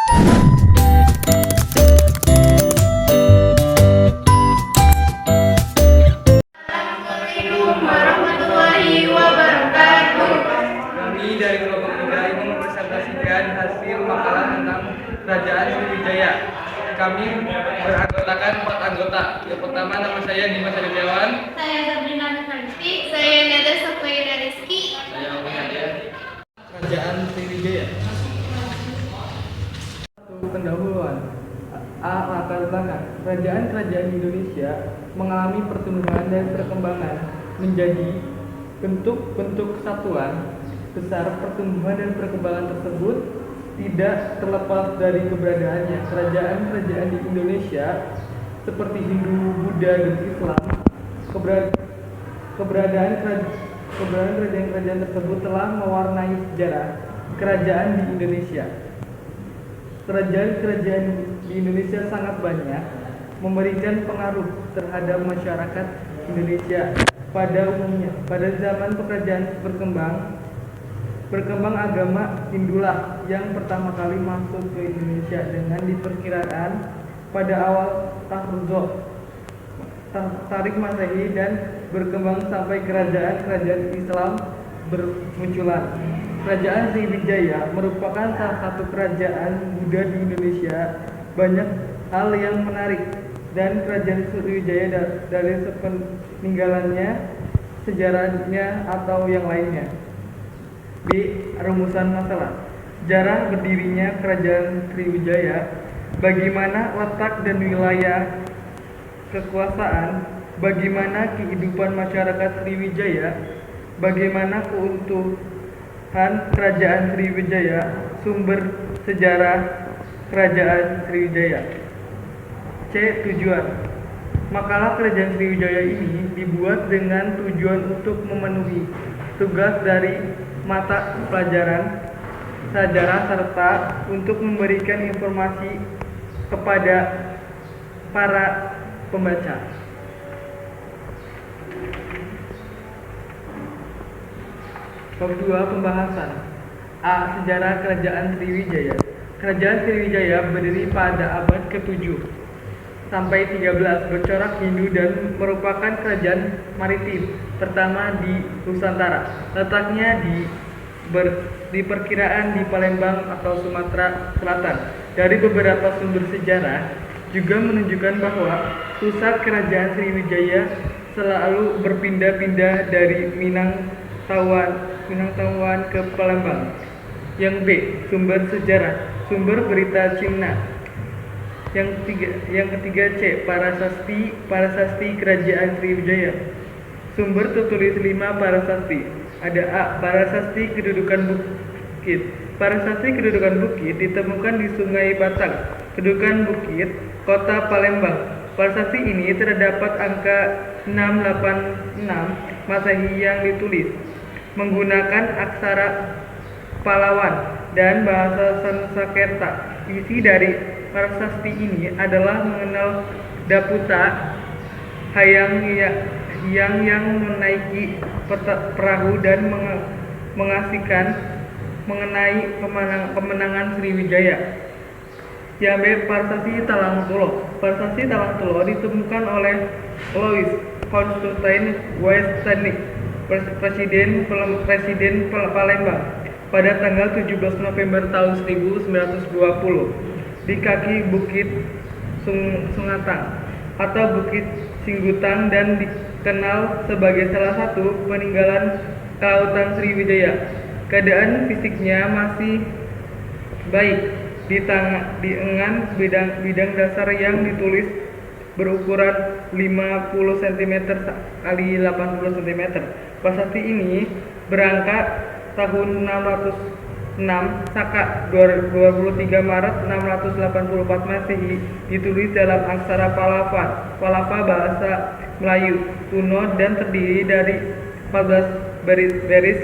Assalamualaikum warahmatullahi wabarakatuh. Kami dari kelompok 3 ingin mempresentasikan hasil makalah tentang Kerajaan Sriwijaya. Kami beranggotakan 4 anggota. Yang pertama, nama saya Dimas Adityawan. Saya Sabrina Nurhalisti. Saya Nada Safaira Rizky. Saya Awi Nadia. Kerajaan Sriwijaya. Pendahuluan. A. Latar belakang. Kerajaan-kerajaan Indonesia mengalami pertumbuhan dan perkembangan menjadi bentuk-bentuk kesatuan. Besar pertumbuhan dan perkembangan tersebut tidak terlepas dari keberadaannya kerajaan-kerajaan di Indonesia seperti Hindu, Buddha, dan Islam. Keberadaan kerajaan-kerajaan tersebut telah mewarnai sejarah kerajaan di Indonesia. Kerajaan-kerajaan di Indonesia sangat banyak memberikan pengaruh terhadap masyarakat Indonesia pada umumnya. Pada zaman kerajaan berkembang agama Hindulah yang pertama kali masuk ke Indonesia dengan diperkirakan pada awal Tarik Masehi dan berkembang sampai kerajaan-kerajaan Islam bermunculan. Kerajaan Sriwijaya merupakan salah satu kerajaan Buddha di Indonesia. Banyak hal yang menarik dan kerajaan Sriwijaya dari sepeninggalannya, sejarahnya atau yang lainnya. B. Rumusan masalah. Sejarah berdirinya Kerajaan Sriwijaya, bagaimana letak dan wilayah kekuasaan, bagaimana kehidupan masyarakat Sriwijaya, bagaimana keuntungan Kerajaan Sriwijaya, sumber sejarah Kerajaan Sriwijaya. C. Tujuan. Makalah Kerajaan Sriwijaya ini dibuat dengan tujuan untuk memenuhi tugas dari mata pelajaran sejarah serta untuk memberikan informasi kepada para pembaca. Bab 2. Pembahasan. A. Sejarah Kerajaan Sriwijaya. Kerajaan Sriwijaya berdiri pada abad ke-7 sampai 13, bercorak Hindu dan merupakan kerajaan maritim pertama di Nusantara. Letaknya diperkiraan di Palembang atau Sumatera Selatan. Dari beberapa sumber sejarah juga menunjukkan bahwa pusat kerajaan Sriwijaya selalu berpindah-pindah dari Minang Tauan ke Palembang. Yang B. Sumber sejarah. Sumber berita Cina. Yang ketiga C. Parasasti Kerajaan Sriwijaya. Sumber tertulis 5 parasasti. Ada A. Parasasti kedudukan bukit. Parasasti kedudukan bukit ditemukan di Sungai Batang, kedudukan bukit, Kota Palembang. Parasasti ini terdapat angka 686 Masehi yang ditulis menggunakan aksara Pahlawan dan bahasa Sanskerta. Isi dari prasasti ini adalah mengenal Daputa yang menaiki perahu dan mengasihkan mengenai kemenangan Sriwijaya. Yang B. Prasasti Talang Tulo. Prasasti Talang Tulo ditemukan oleh Louis Constantine Westanic, Presiden Palembang, pada tanggal 17 November tahun 1920 di kaki Bukit Sungatang atau Bukit Singgutang dan dikenal sebagai salah satu peninggalan kelautan Sriwijaya. Keadaan fisiknya masih baik. Di engan bidang dasar yang ditulis berukuran 50 cm kali 80 cm. Prasasti ini berangkat tahun 606 Saka 23 Maret 684 Masehi, ditulis dalam aksara Palava bahasa Melayu kuno dan terdiri dari 14 baris.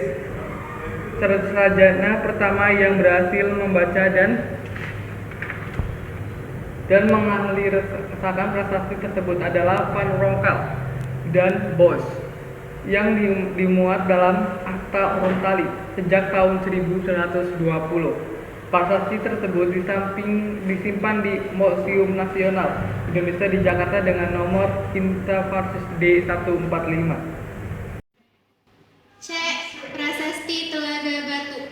Sarjana pertama yang berhasil membaca dan menganalisakan prasasti tersebut adalah Van Ronkel dan Bos, yang dimuat dalam Akta Orontali sejak tahun 1920. Prasasti tersebut disimpan di Museum Nasional Indonesia di Jakarta dengan nomor Kintavarsis D145. C. Prasasti Telaga Batu.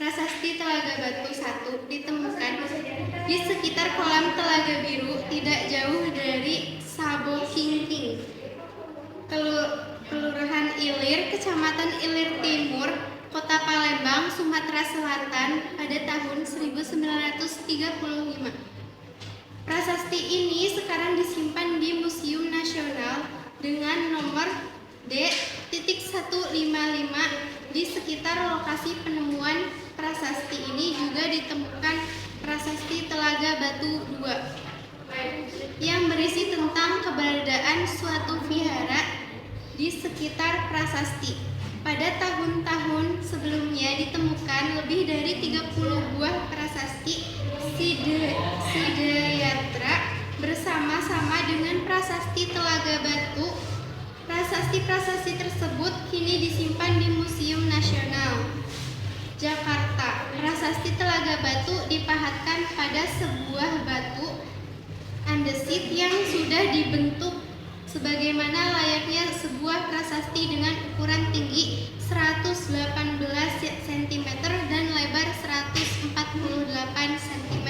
Prasasti Telaga Batu 1 ditemukan di sekitar kolam Telaga Biru tidak jauh dari Sabokingking, Kelurahan Ilir, Kecamatan Ilir Timur, Kota Palembang, Sumatera Selatan pada tahun 1935. Prasasti ini sekarang disimpan di Museum Nasional dengan nomor D.155. Di sekitar lokasi penemuan prasasti ini juga ditemukan prasasti Telaga Batu 2 yang berisi tentang keberadaan suatu vihara di sekitar prasasti. Pada tahun-tahun sebelumnya ditemukan lebih dari 30 buah prasasti Sidayatra bersama-sama dengan prasasti Telaga Batu. Prasasti-prasasti tersebut kini disimpan di Museum Nasional Jakarta. Prasasti Telaga Batu dipahatkan pada sebuah batu andesit yang sudah dibentuk sebagaimana layaknya sebuah prasasti dengan ukuran tinggi 118 cm dan lebar 148 cm.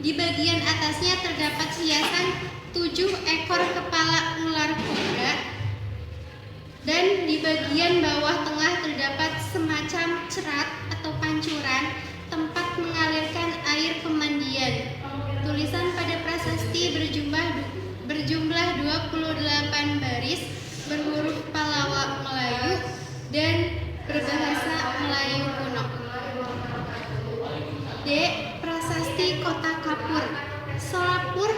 Di bagian atasnya terdapat hiasan 7 ekor kepala ular kobra dan di bagian bawah tengah terdapat semacam cerat atau pancuran tempat mengalirkan air pemandian. Tulisan pada prasasti berjumlah 28 baris berhuruf Pallawa Melayu dan berbahasa Melayu kuno. D. Prasasti Kota Kapur. Solapur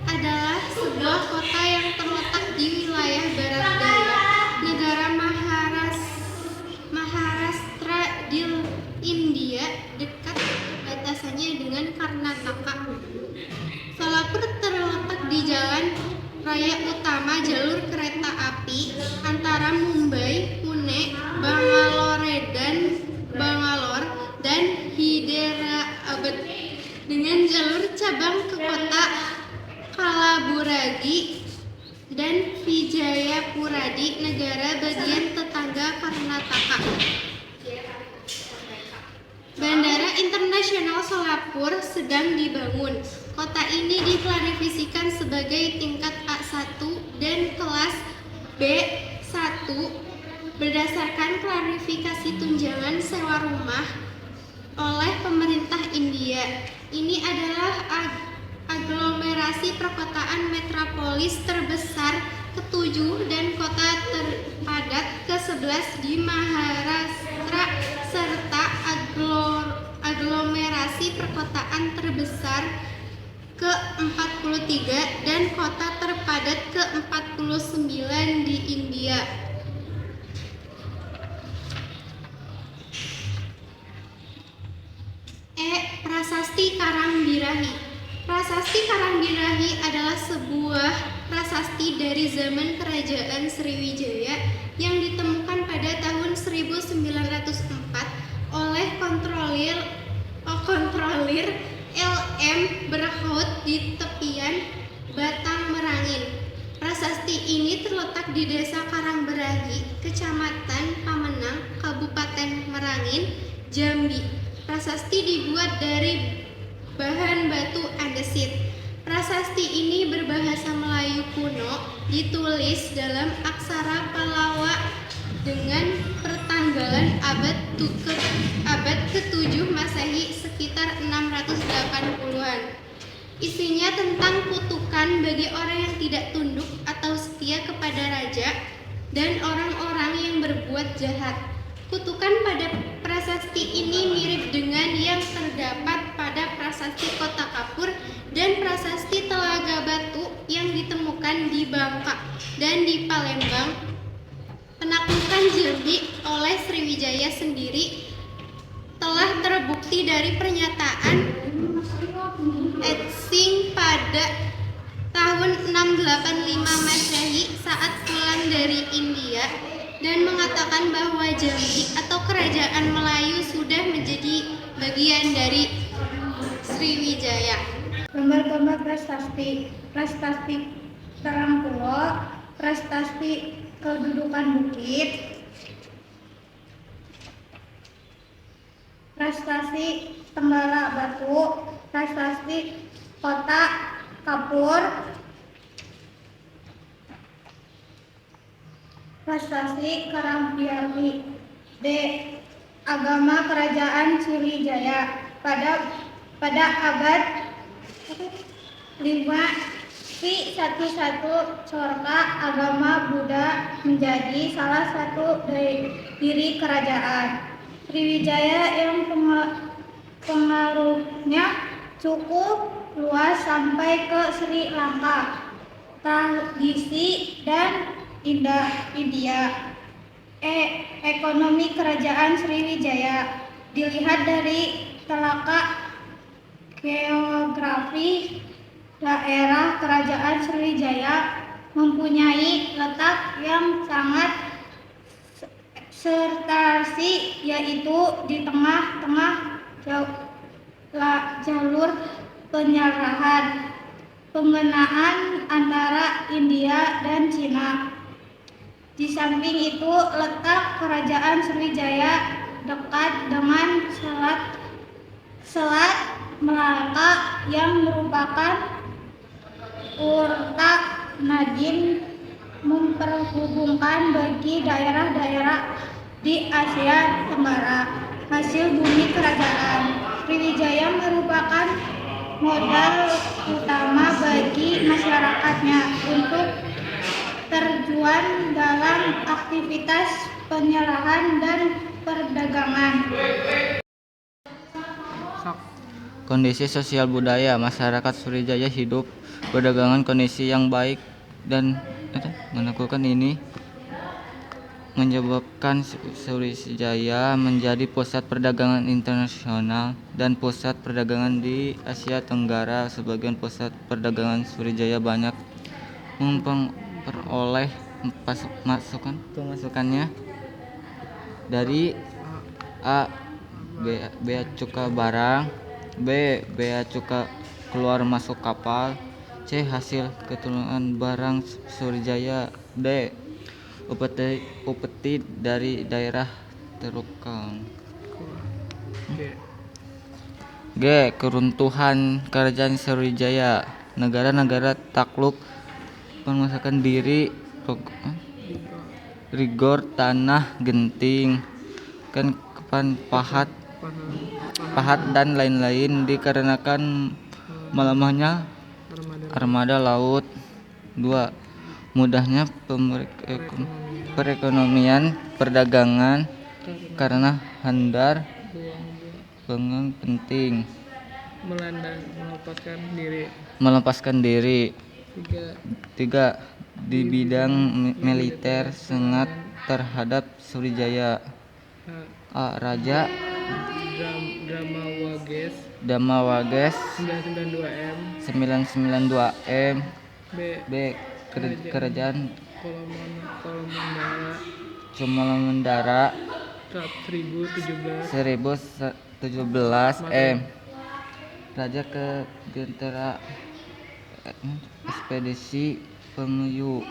adalah sebuah kota yang terletak di wilayah barat daya negara Maharashtra di India, dekat batasannya dengan Karnataka. Solapur terletak di jalan raya utama jalur kereta api antara Mumbai, Pune, Bangalore dan Hyderabad dengan jalur cabang ke kota Kalaburagi dan Vijayapura di negara bagian tetangga Karnataka. Bandara Internasional Solapur sedang dibangun. Kota ini diklarifikasikan sebagai tingkat A1 dan kelas B1 berdasarkan klarifikasi tunjangan sewa rumah oleh pemerintah India. Ini adalah aglomerasi perkotaan metropolis terbesar ke-7 dan kota terpadat ke-11 di Maharashtra serta aglomerasi perkotaan terbesar ke-43 dan kota terpadat ke-49 di India. E. Prasasti Karangbirahi. Prasasti Karangbirahi adalah sebuah prasasti dari zaman Kerajaan Sriwijaya yang ditemukan pada tahun 1904 oleh kontrolir L.M. Berhout di tepian Batang Merangin. Prasasti ini terletak di Desa Karangbirahi, Kecamatan Pamenang, Kabupaten Merangin, Jambi. Prasasti dibuat dari bahan batu andesit. Prasasti ini berbahasa Melayu kuno, ditulis dalam aksara Pallawa dengan pertanggalan abad ke-7 Masehi sekitar 680-an. Isinya tentang kutukan bagi orang yang tidak tunduk atau setia kepada raja dan orang-orang yang berbuat jahat. Kutukan pada prasasti ini mirip dengan yang terdapat pada prasasti Kota Kapur dan prasasti Telaga Batu yang ditemukan di Bangka dan di Palembang. Penaklukan Jambi oleh Sriwijaya sendiri telah terbukti dari pernyataan Etsing pada tahun 685 Masehi saat pulang dari India. dan mengatakan bahwa Jambi atau Kerajaan Melayu sudah menjadi bagian dari Sriwijaya. Gambar-gambar prestasi, prestasi Terang Pulo, prestasi kedudukan bukit, prestasi Tenggala Batu, prestasi Kota Kapur, prestasi Karangpiali. D. Agama Kerajaan Sriwijaya pada abad 5 I.11 Sorka agama Buddha menjadi salah satu diri kerajaan Sriwijaya yang pengaruhnya cukup luas sampai ke Sri Lanka, Tradisi dan India. Ekonomi Kerajaan Sriwijaya dilihat dari telaka geografi. Daerah Kerajaan Sriwijaya mempunyai letak yang sangat strategis, yaitu di tengah-tengah jalur penyerahan penggunaan antara India dan Cina. Di samping itu, letak Kerajaan Sriwijaya dekat dengan Selat Melaka yang merupakan urta nadin memperhubungkan bagi daerah-daerah di Asia Tenggara. Hasil bumi kerajaan Sriwijaya merupakan modal utama bagi masyarakatnya untuk terjun dalam aktivitas penyerahan dan perdagangan. Kondisi sosial budaya masyarakat Sriwijaya hidup berdagangan kondisi yang baik dan menakutkan. Ini menyebabkan Sriwijaya menjadi pusat perdagangan internasional dan pusat perdagangan di Asia Tenggara. Sebagian pusat perdagangan Sriwijaya banyak memperoleh pemasukannya dari A. Bea cukai barang, B. Bea cukai keluar masuk kapal, C. Hasil keturunan barang Sriwijaya, D. Upeti dari daerah terukang. G. Keruntuhan Kerajaan Sriwijaya. Negara-negara takluk memaksakan diri, rigor tanah genting, kepan pahat dan lain-lain dikarenakan melemahnya armada laut. 2. Mudahnya perekonomian perdagangan karena handar bangun penting. Melepaskan diri. 3. Di bidang militer sangat terhadap Sriwijaya. A. Raja Damawages 992 M. B. Kerajaan Comalangmandara 1017 M. Raja ke Gentera Ekspedisi Pemayu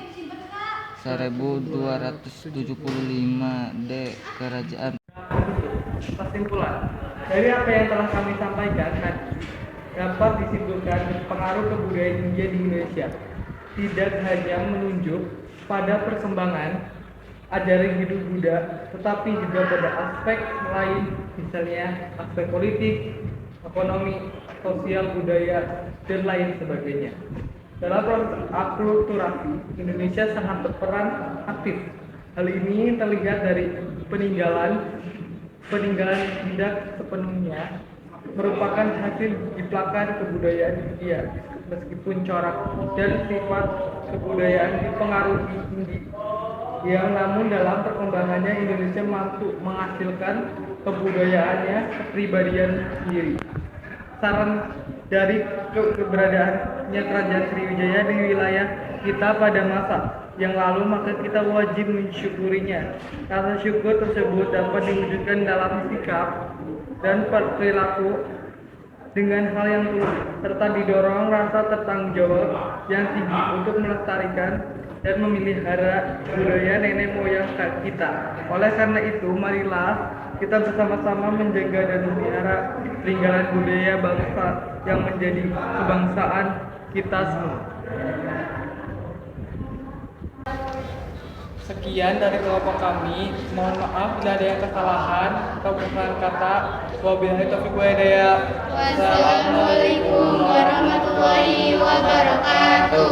1275 D. Kerajaan. Kesimpulan dari apa yang telah kami sampaikan tadi dapat disimpulkan pengaruh kebudayaan India di Indonesia tidak hanya menunjuk pada perkembangan ajaran hidup Buddha, tetapi juga pada aspek lain, misalnya aspek politik, ekonomi, sosial, budaya, dan lain sebagainya. Dalam proses akulturasi, Indonesia sangat berperan aktif. Hal ini terlihat dari peninggalan tidak sepenuhnya merupakan hasil jiplakan kebudayaan India, meskipun corak dan sifat kebudayaan dipengaruhi India, namun dalam perkembangannya Indonesia mampu menghasilkan kebudayaannya kepribadian sendiri. Saran dari keberadaannya Kerajaan Sriwijaya di wilayah kita pada masa yang lalu, maka kita wajib mensyukurinya. Rasa syukur tersebut dapat diwujudkan dalam sikap dan perilaku dengan hal yang tulus, serta didorong rasa bertanggung jawab yang tinggi untuk melestarikan dan memelihara budaya nenek moyang kita. Oleh karena itu, marilah kita bersama-sama menjaga dan memelihara peninggalan budaya bangsa yang menjadi kebangsaan kita semua. Sekian dari kelompok kami. Mohon maaf bila ada yang kesalahan atau kesalahan kata. Wabillahi taufiq wal hidayah. Wassalamualaikum warahmatullahi wabarakatuh.